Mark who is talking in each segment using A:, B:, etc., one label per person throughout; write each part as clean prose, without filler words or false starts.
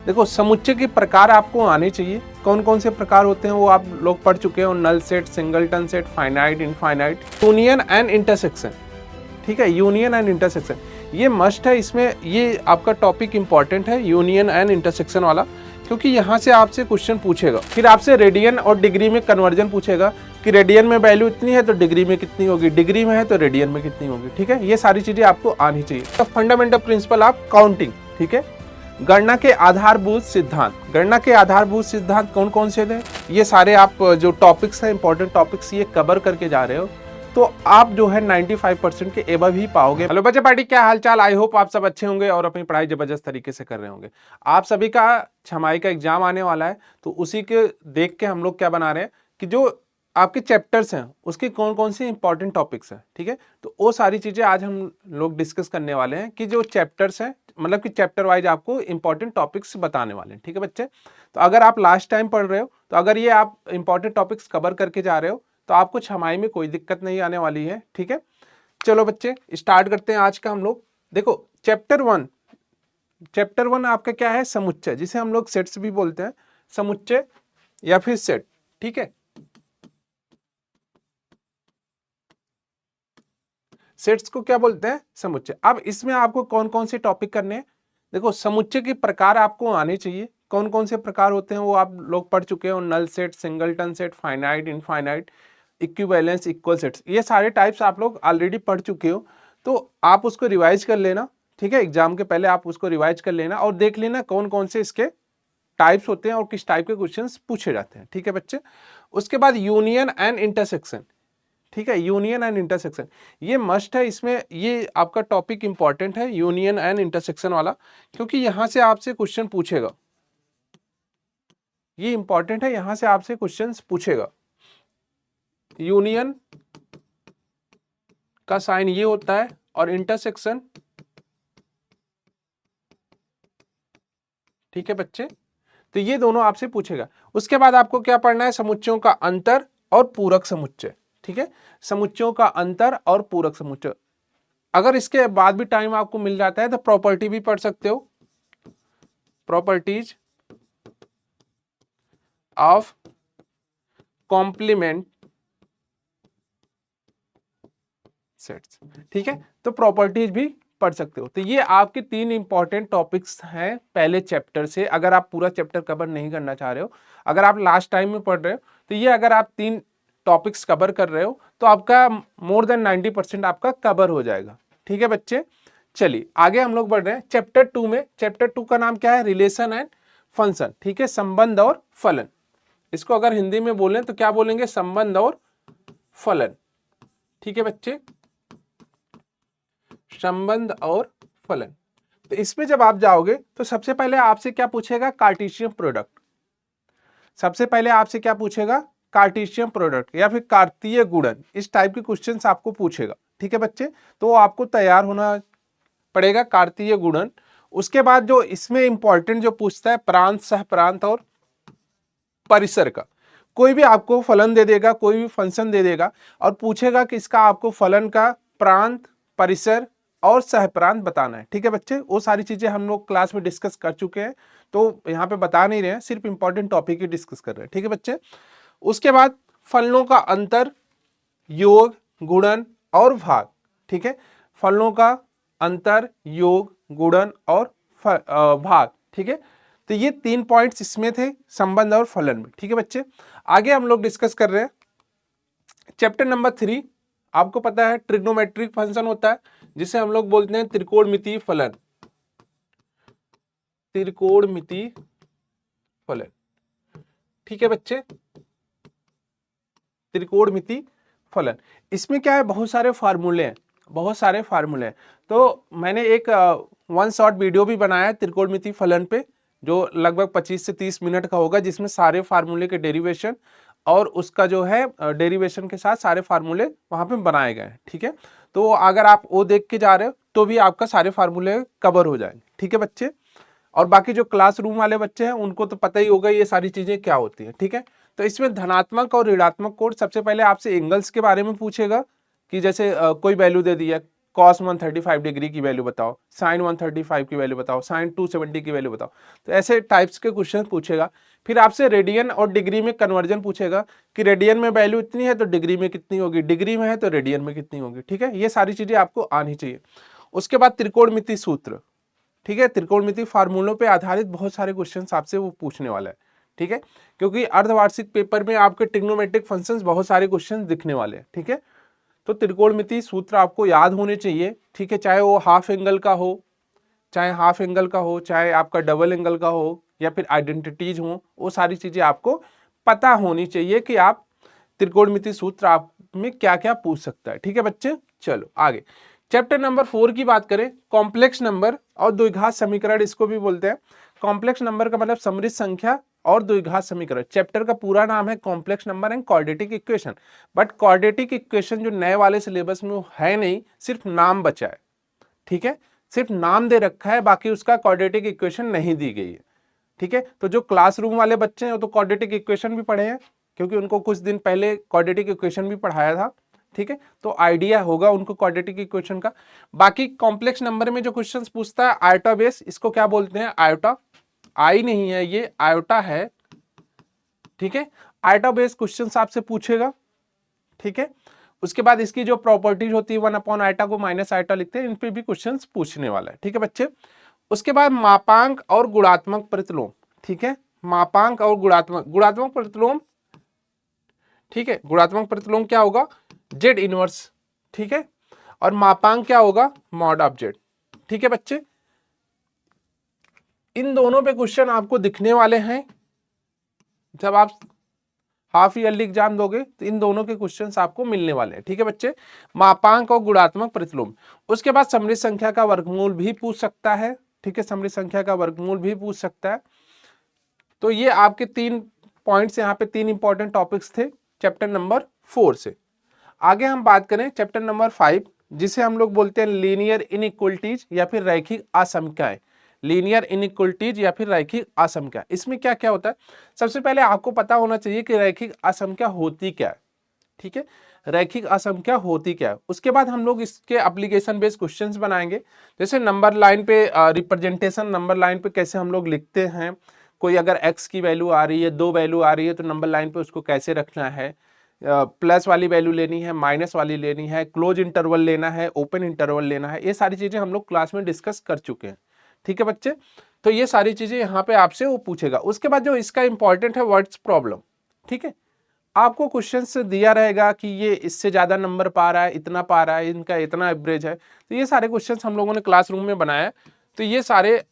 A: देखो समुच्चय के प्रकार आपको आने चाहिए, कौन कौन से प्रकार होते हैं वो आप लोग पढ़ चुके हो, null set, singleton set, finite, infinite, union and intersection. ठीक है, यूनियन एंड इंटरसेक्शन ये मस्ट है, इसमें ये आपका टॉपिक इंपॉर्टेंट है यूनियन एंड इंटरसेक्शन वाला, क्योंकि यहाँ से आपसे क्वेश्चन पूछेगा। फिर आपसे रेडियन और डिग्री में कन्वर्जन पूछेगा कि रेडियन में वैल्यू इतनी है तो डिग्री में कितनी होगी, डिग्री में है तो रेडियन में कितनी होगी। ठीक है, ये सारी चीजें आपको आनी चाहिए। तो फंडामेंटल प्रिंसिपल ऑफ काउंटिंग, ठीक है, गणना के आधारभूत सिद्धांत, गणना के आधारभूत सिद्धांत कौन कौन से थे, ये सारे आप जो टॉपिक्स हैं, इंपॉर्टेंट टॉपिक्स ये कवर करके जा रहे हो, तो आप जो है 95% के एबव ही पाओगे। हेलो बच्चे पार्टी, क्या हालचाल, आई होप आप सब अच्छे होंगे और अपनी पढ़ाई जबरदस्त तरीके से कर रहे होंगे। आप सभी का छमाही का एग्जाम आने वाला है, तो उसी के देख के हम लोग क्या बना रहे हैं कि जो आपके चैप्टर्स हैं उसके कौन कौन से इंपॉर्टेंट टॉपिक्स हैं। ठीक है, तो वो सारी चीजें आज हम लोग डिस्कस करने वाले हैं कि जो चैप्टर्स हैं, मतलब कि चैप्टर वाइज आपको इंपॉर्टेंट टॉपिक्स बताने वाले हैं। ठीक है बच्चे, तो अगर आप लास्ट टाइम पढ़ रहे हो, तो अगर ये आप इंपॉर्टेंट टॉपिक्स कवर करके जा रहे हो, तो आपको छमाही में कोई दिक्कत नहीं आने वाली है। ठीक है, चलो बच्चे स्टार्ट करते हैं आज का हम लोग। देखो चैप्टर वन आपका क्या है, समुच्चय, जिसे हम लोग सेट्स भी बोलते हैं, समुच्चय या फिर सेट। ठीक है, सेट्स को क्या बोलते हैं, समुच्चय। अब इसमें आपको कौन कौन से टॉपिक करने हैं, देखो समुच्चय के प्रकार आपको आने चाहिए, कौन कौन से प्रकार होते हैं वो आप लोग पढ़ चुके हो, null set, singleton set, finite, infinite, equivalence, equal sets, ये सारे टाइप्स आप लोग ऑलरेडी पढ़ चुके हो, तो आप उसको रिवाइज कर लेना। ठीक है, एग्जाम के पहले आप उसको रिवाइज कर लेना और देख लेना कौन कौन से इसके टाइप्स होते हैं और किस टाइप के क्वेश्चंस पूछे जाते हैं। ठीक है बच्चे, उसके बाद यूनियन एंड इंटरसेक्शन। ठीक है, यूनियन एंड इंटरसेक्शन ये मस्ट है, इसमें ये आपका टॉपिक इंपॉर्टेंट है यूनियन एंड इंटरसेक्शन वाला, क्योंकि यहां से आपसे क्वेश्चन पूछेगा, ये इंपॉर्टेंट है, यहां से आपसे क्वेश्चंस पूछेगा। यूनियन का साइन ये होता है और इंटरसेक्शन, ठीक है बच्चे, तो ये दोनों आपसे पूछेगा। उसके बाद आपको क्या पढ़ना है, समुच्चयों का अंतर और पूरक समुच्चय। ठीक है, समुच्चयों का अंतर और पूरक समुच्चय। अगर इसके बाद भी टाइम आपको मिल जाता है तो प्रॉपर्टी भी पढ़ सकते हो, प्रॉपर्टीज ऑफ कॉम्प्लीमेंट सेट्स। ठीक है, तो प्रॉपर्टीज भी पढ़ सकते हो। तो ये आपके तीन इंपॉर्टेंट टॉपिक्स हैं पहले चैप्टर से। अगर आप पूरा चैप्टर कवर नहीं करना चाह रहे हो, अगर आप लास्ट टाइम में पढ़ रहे हो, तो ये अगर आप तीन टॉपिक्स कवर कर रहे हो तो आपका मोर देन 90% आपका कवर हो जाएगा। ठीक है बच्चे, चलिए आगे हम लोग बढ़ रहे हैं चैप्टर 2 में। चैप्टर 2 का नाम क्या है, रिलेशन एंड फंक्शन। ठीक है, संबंध और फलन, इसको अगर हिंदी में बोलें तो क्या बोलेंगे, संबंध और फलन। ठीक है बच्चे, संबंध और फलन। तो इसमें जब आप जाओगे तो सबसे पहले आपसे क्या पूछेगा, कार्टेशियन प्रोडक्ट। सबसे पहले आपसे क्या पूछेगा, कार्टेशियन प्रोडक्ट या फिर कार्तीय गुणन, इस टाइप के क्वेश्चंस आपको पूछेगा। ठीक है बच्चे, तो आपको तैयार होना पड़ेगा, कार्तीय गुणन। उसके बाद जो इसमें इंपॉर्टेंट जो पूछता है, प्रांत, सह प्रांत और परिसर का। कोई भी आपको फलन दे देगा, कोई भी फंक्शन दे देगा और पूछेगा कि इसका आपको फलन का प्रांत, परिसर और सहप्रांत बताना है। ठीक है बच्चे, वो सारी चीजें हम लोग क्लास में डिस्कस कर चुके हैं, तो यहाँ पे बता नहीं रहे हैं, सिर्फ इंपॉर्टेंट टॉपिक ही डिस्कस कर रहे हैं। ठीक है बच्चे, उसके बाद फलनों का अंतर, योग, गुणन और भाग। ठीक है, फलनों का अंतर, योग, गुणन और भाग। ठीक है, तो ये तीन पॉइंट्स इसमें थे, संबंध और फलन में। ठीक है बच्चे, आगे हम लोग डिस्कस कर रहे हैं चैप्टर नंबर 3। आपको पता है ट्रिग्नोमेट्रिक फंक्शन होता है, जिसे हम लोग बोलते हैं त्रिकोणमितीय फलन, त्रिकोणमितीय फलन। ठीक है बच्चे, त्रिकोणमितीय फलन, इसमें क्या है, बहुत सारे फार्मूले हैं, बहुत सारे फार्मूले हैं। तो मैंने एक वन शॉट वीडियो भी बनाया है त्रिकोणमितीय फलन पे, जो लगभग 25 से 30 मिनट का होगा, जिसमें सारे फार्मूले के डेरिवेशन और उसका जो है डेरिवेशन के साथ सारे फार्मूले वहां पे बनाए गए हैं। ठीक है, तो अगर आप वो देख के जा रहे हो तो भी आपका सारे फार्मूले कवर हो जाएंगे। ठीक है बच्चे, और बाकी जो क्लासरूम वाले बच्चे हैं उनको तो पता ही होगा ये सारी चीजें क्या होती है। ठीक है, तो इसमें धनात्मक और ऋणात्मक कोण, सबसे पहले आपसे एंगल्स के बारे में पूछेगा कि जैसे कोई वैल्यू दे दिया, cos 135 डिग्री की वैल्यू बताओ, sin 135 की वैल्यू बताओ, sin 270 की वैल्यू बताओ। तो ऐसे टाइप्स के क्वेश्चन पूछेगा। फिर आपसे रेडियन और डिग्री में कन्वर्जन पूछेगा कि रेडियन में वैल्यू इतनी है तो डिग्री में कितनी होगी, डिग्री में है तो रेडियन में कितनी होगी। ठीक है, ये सारी चीजें आपको आनी चाहिए। उसके बाद त्रिकोणमिति सूत्र, ठीक है, त्रिकोणमिति फार्मूलों पे आधारित बहुत सारे क्वेश्चन आपसे वो पूछने वाला है। ठीक है, क्योंकि अर्धवार्षिक पेपर में आपके ट्रिग्नोमेट्रिक फंक्शंस बहुत सारे क्वेश्चन दिखने वाले हैं। ठीक है, तो त्रिकोणमिति सूत्र आपको याद होने चाहिए। ठीक है, चाहे वो हाफ एंगल का हो, चाहे हाफ एंगल का हो, चाहे आपका डबल एंगल का हो, या फिर आइडेंटिटीज हो, वो सारी चीजें आपको पता होनी चाहिए कि आप त्रिकोणमिति सूत्र आप में क्या क्या पूछ सकता है। ठीक है बच्चे, चलो आगे चैप्टर नंबर 4 की बात करें, कॉम्प्लेक्स नंबर और द्विघात समीकरण इसको भी बोलते हैं। कॉम्प्लेक्स नंबर का मतलब समृद्ध संख्या और द्विघात समीकरण। चैप्टर का पूरा नाम है complex number and quadratic equation, but quadratic equation जो नए वाले सिलेबस में है नहीं, सिर्फ नाम बचा है। ठीक है, सिर्फ नाम दे रखा है, बाकी उसका क्वाड्रेटिक इक्वेशन नहीं दी गई है। ठीक है, तो जो क्लासरूम वाले बच्चे हैं वो तो क्वाड्रेटिक इक्वेशन भी पढ़े हैं, क्योंकि उनको कुछ दिन पहले क्वाड्रेटिक इक्वेशन भी पढ़ाया था। ठीक है, तो आइडिया होगा उनको क्वाड्रेटिक इक्वेशन का। बाकी कॉम्प्लेक्स नंबर में जो क्वेश्चंस पूछता है आयोटा बेस, इसको क्या बोलते हैं, आयोटा, आई नहीं है ये, आयोटा है। ठीक है, आयोटा बेस क्वेश्चंस आपसे पूछेगा। ठीक है, उसके बाद इसकी जो प्रॉपर्टीज होती है 1 आयटा को माइनस आयटा लिखते हैं, इन पे भी क्वेश्चंस पूछने वाला है। ठीक है बच्चे, उसके बाद मापांक और गुणात्मक प्रतिलोम। ठीक है, मापांक और गुणात्मक प्रतिलोम। ठीक है, गुणात्मक प्रतिलोम क्या होगा, जेड इनवर्स। ठीक है, और मापांक क्या होगा, मॉड ऑफ जेड। ठीक है बच्चे, इन दोनों पे क्वेश्चन आपको दिखने वाले हैं जब आप हाफ ईयरली एग्जाम दोगे, तो इन दोनों के क्वेश्चंस आपको मिलने वाले हैं। ठीक है बच्चे, मापांक और गुणात्मक प्रतिलोम। उसके बाद समृद्ध संख्या का वर्गमूल भी पूछ सकता है। ठीक है, समृद्ध संख्या का वर्गमूल भी पूछ सकता है। तो ये आपके 3 पॉइंट्स, यहाँ पे 3 इंपॉर्टेंट टॉपिक्स थे चैप्टर नंबर 4 से। आगे हम बात करें चैप्टर नंबर 5, जिसे हम लोग बोलते हैं लीनियर इनइक्वलिटीज या फिर रैखिक असमताएं। लीनियर इनइक्वलिटीज या फिर रैखिक असमता, इसमें क्या क्या होता है। सबसे पहले आपको पता होना चाहिए कि रैखिक असमता होती क्या है। ठीक है, रैखिक असमता होती क्या है। उसके बाद हम लोग इसके एप्लीकेशन बेस्ड क्वेश्चंस बनाएंगे, जैसे नंबर लाइन पे रिप्रेजेंटेशन, नंबर लाइन पे कैसे हम लोग लिखते हैं। कोई अगर x की वैल्यू आ रही है, 2 वैल्यू आ रही है, तो नंबर लाइन पे उसको कैसे रखना है। प्लस वाली वैल्यू लेनी है, माइनस वाली लेनी है, क्लोज इंटरवल लेना है, ओपन इंटरवल लेना है, ये सारी चीजें हम लोग क्लास में डिस्कस कर चुके हैं। ठीक है बच्चे, तो ये सारी चीजें यहाँ पे आपसे वो पूछेगा। उसके बाद जो इसका इंपॉर्टेंट है वर्ड्स प्रॉब्लम। ठीक है, आपको क्वेश्चन से दिया रहेगा कि ये इससे ज्यादा नंबर पा रहा है, इतना पा रहा है, इनका इतना एवरेज है। तो ये सारे क्वेश्चन हम लोगों ने क्लासरूम में बनाया, तो ये सारे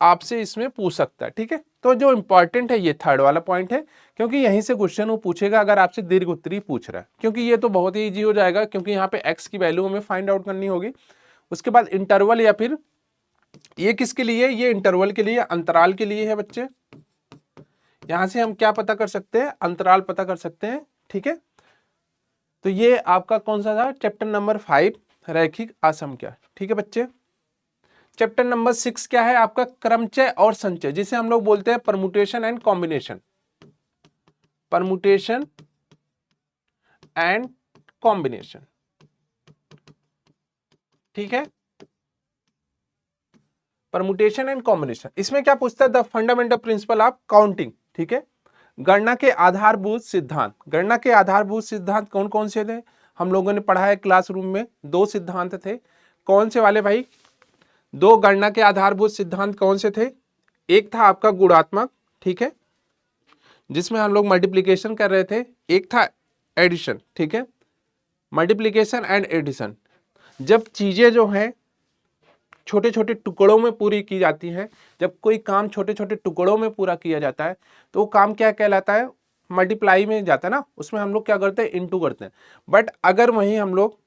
A: आपसे इसमें पूछ सकता है। ठीक है, तो जो इंपॉर्टेंट है ये थर्ड वाला पॉइंट है, क्योंकि यहीं से क्वेश्चन वो पूछेगा अगर आपसे दीर्घ उत्तरी पूछ रहा है, क्योंकि ये तो बहुत ही इजी हो जाएगा, क्योंकि यहाँ पे x की वैल्यू हमें फाइंड आउट करनी होगी। उसके बाद इंटरवल, या फिर ये किसके लिए, ये इंटरवल के लिए, अंतराल के लिए है बच्चे। यहां से हम क्या पता कर सकते हैं, अंतराल पता कर सकते हैं। ठीक है, तो ये आपका कौन सा था, चैप्टर नंबर 5 रैखिक असमता। ठीक है बच्चे, चैप्टर नंबर 6 क्या है आपका, क्रमचय और संचय, जिसे हम लोग बोलते हैं permutation and combination. Permutation and combination. ठीक है, परमुटेशन एंड कॉम्बिनेशन, इसमें क्या पूछता है, the fundamental principle of counting. ठीक है, गणना के आधारभूत सिद्धांत। गणना के आधारभूत सिद्धांत कौन कौन से थे, हम लोगों ने पढ़ा है क्लासरूम में। 2 सिद्धांत थे, कौन से वाले भाई, 2 गणना के आधारभूत सिद्धांत कौन से थे। एक था आपका गुणात्मक, ठीक है, जिसमें हम लोग मल्टीप्लिकेशन कर रहे थे। एक था एडिशन। ठीक है, मल्टीप्लिकेशन एंड एडिशन, जब चीजें जो हैं छोटे छोटे टुकड़ों में पूरी की जाती हैं, जब कोई काम छोटे छोटे टुकड़ों में पूरा किया जाता है, तो वो काम क्या कहलाता है, मल्टीप्लाई में जाता है ना, उसमें हम लोग क्या करते हैं, इनटू करते हैं। बट अगर वहीं हम लोग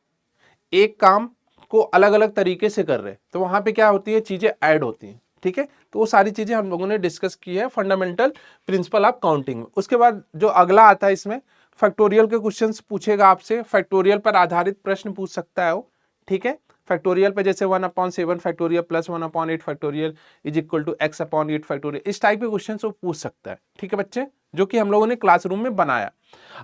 A: एक काम को अलग अलग तरीके से कर रहे हैं, तो वहां पे क्या होती है, चीजें ऐड होती हैं। ठीक है, तो वो सारी चीजें हम लोगों ने डिस्कस की है फंडामेंटल प्रिंसिपल ऑफ काउंटिंग में। उसके बाद जो अगला आता है, इसमें फैक्टोरियल के क्वेश्चंस पूछेगा आपसे, फैक्टोरियल पर आधारित प्रश्न पूछ सकता है वो। ठीक है, फैक्टोरियल पे जैसे 1/7 factorial plus 1/8 factorial is equal to x/8 factorial, इस टाइप के क्वेश्चन वो पूछ सकता है। ठीक है बच्चे, जो कि हम लोगों ने क्लासरूम में बनाया।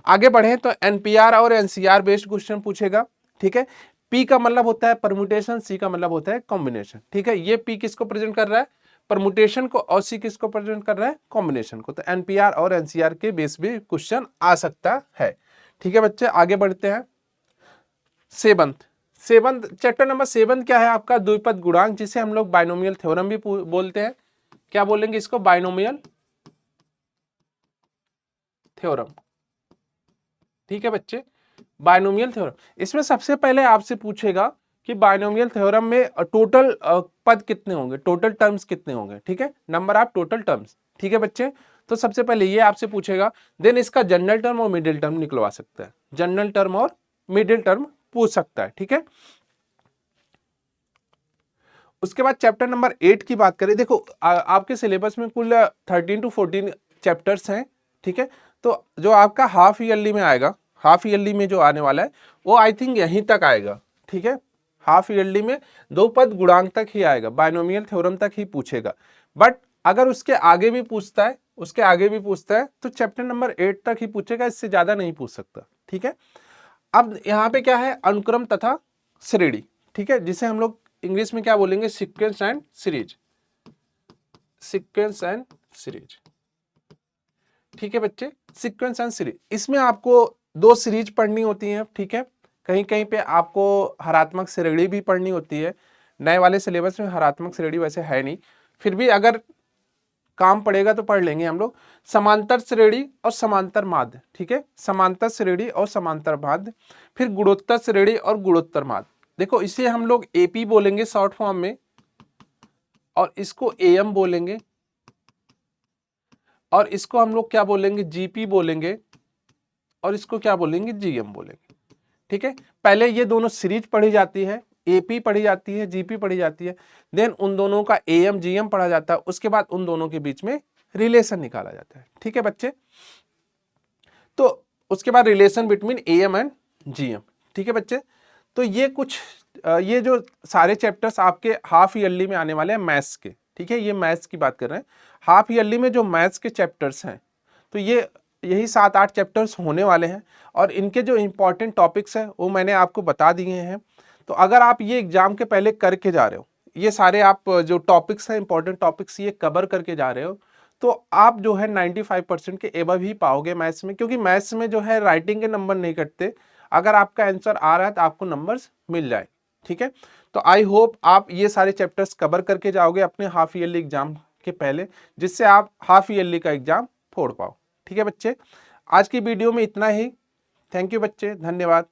A: आगे बढ़े तो एनपीआर और एनसीआर बेस्ड क्वेश्चन पूछेगा। ठीक है, P का मतलब होता है परमुटेशन, C का मतलब होता है कॉम्बिनेशन। ठीक है, ये P किसको प्रेजेंट कर रहा है, परमुटेशन को, और C किसको प्रेजेंट कर रहा है, कॉम्बिनेशन को। तो एनपीआर और एनसीआर के बेस भी क्वेश्चन आ सकता है। ठीक है बच्चे, आगे बढ़ते हैं। सेवंथ, चैप्टर नंबर 7 क्या है आपका, द्विपद गुणांक, जिसे हम लोग बाइनोमियल थ्योरम भी बोलते हैं। क्या बोलेंगे इसको, बाइनोमियल थ्योरम। ठीक है बच्चे, बाइनोमियल थ्योरम। इसमें सबसे पहले आपसे पूछेगा कि बाइनोमियल थ्योरम में टोटल पद कितने होंगे, टोटल टर्म्स कितने होंगे। ठीक है, नंबर ऑफ टोटल टर्म्स। ठीक है बच्चे, तो सबसे पहले ये आपसे पूछेगा, देन इसका जनरल टर्म और मिडिल टर्म निकलवा सकता है, जनरल टर्म और मिडिल टर्म पूछ सकता है। ठीक है, उसके बाद चैप्टर नंबर 8 की बात करें। देखो आपके सिलेबस में कुल 13 to 14 चैप्टर्स हैं। ठीक है, तो जो आपका हाफ ईयरली में आएगा, हाफ ईयरली में जो आने वाला है वो आई थिंक यहीं तक आएगा। ठीक है, हाफ ईयरली में दो पद गुणांक तक ही आएगा, बाइनोमियल थ्योरम तक ही पूछेगा। बट अगर उसके आगे भी पूछता है, उसके आगे भी पूछता है तो चैप्टर नंबर 8 तक ही पूछेगा, इससे ज्यादा नहीं पूछ सकता। ठीक है, अब यहाँ पे क्या है, अनुक्रम तथा श्रेणी। ठीक है, जिसे हम लोग इंग्लिश में क्या बोलेंगे, sequence and series, sequence and series. ठीक है बच्चे, सीक्वेंस एंड सीरीज, इसमें आपको दो सीरीज पढ़नी होती है। ठीक है, कहीं कहीं पे आपको हरात्मक श्रेणी भी पढ़नी होती है। नए वाले सिलेबस में हरात्मक श्रेणी वैसे है नहीं, फिर भी अगर काम पड़ेगा तो पढ़ लेंगे हम लोग। समांतर श्रेणी और समांतर माध्य। ठीक है, समांतर श्रेणी और समांतर माध्य, फिर गुणोत्तर श्रेणी और गुणोत्तर माध्य। देखो इसे हम लोग एपी बोलेंगे शॉर्ट फॉर्म में, और इसको एएम बोलेंगे, और इसको हम लोग क्या बोलेंगे, जीपी बोलेंगे, और इसको क्या बोलेंगे, जीएम बोलेंगे। ठीक है, पहले ये दोनों सीरीज पढ़ी जाती है, एपी पढ़ी जाती है, जीपी पढ़ी जाती है, देन उन दोनों का एएम जीएम पढ़ा जाता है, उसके बाद उन दोनों के बीच में रिलेशन निकाला जाता है। ठीक है बच्चे, तो उसके बाद relation between am and GM. ठीक है बच्चे, तो ये कुछ ये जो सारे चैप्टर्स आपके हाफ ईयरली में आने वाले हैं मैथ्स के। ठीक है, ये मैथ्स की बात कर रहे हैं। हाफ ईयरली में जो मैथ्स के चैप्टर्स हैं, तो ये यही 7-8 चैप्टर्स होने वाले हैं, और इनके जो इंपॉर्टेंट टॉपिक्स हैं वो मैंने आपको बता दिए हैं। तो अगर आप ये एग्जाम के पहले करके जा रहे हो, ये सारे आप जो टॉपिक्स हैं, इंपॉर्टेंट टॉपिक्स ये कवर करके जा रहे हो, तो आप जो है 95% के एबव ही पाओगे मैथ्स में, क्योंकि मैथ्स में जो है राइटिंग के नंबर नहीं कटते, अगर आपका आंसर आ रहा है तो आपको नंबर्स मिल जाए। ठीक है, तो आई होप आप ये सारे चैप्टर्स कवर करके जाओगे अपने हाफ ईयरली एग्जाम के पहले, जिससे आप हाफ ईयरली का एग्जाम फोड़ पाओ। ठीक है बच्चे, आज की वीडियो में इतना ही। थैंक यू बच्चे, धन्यवाद।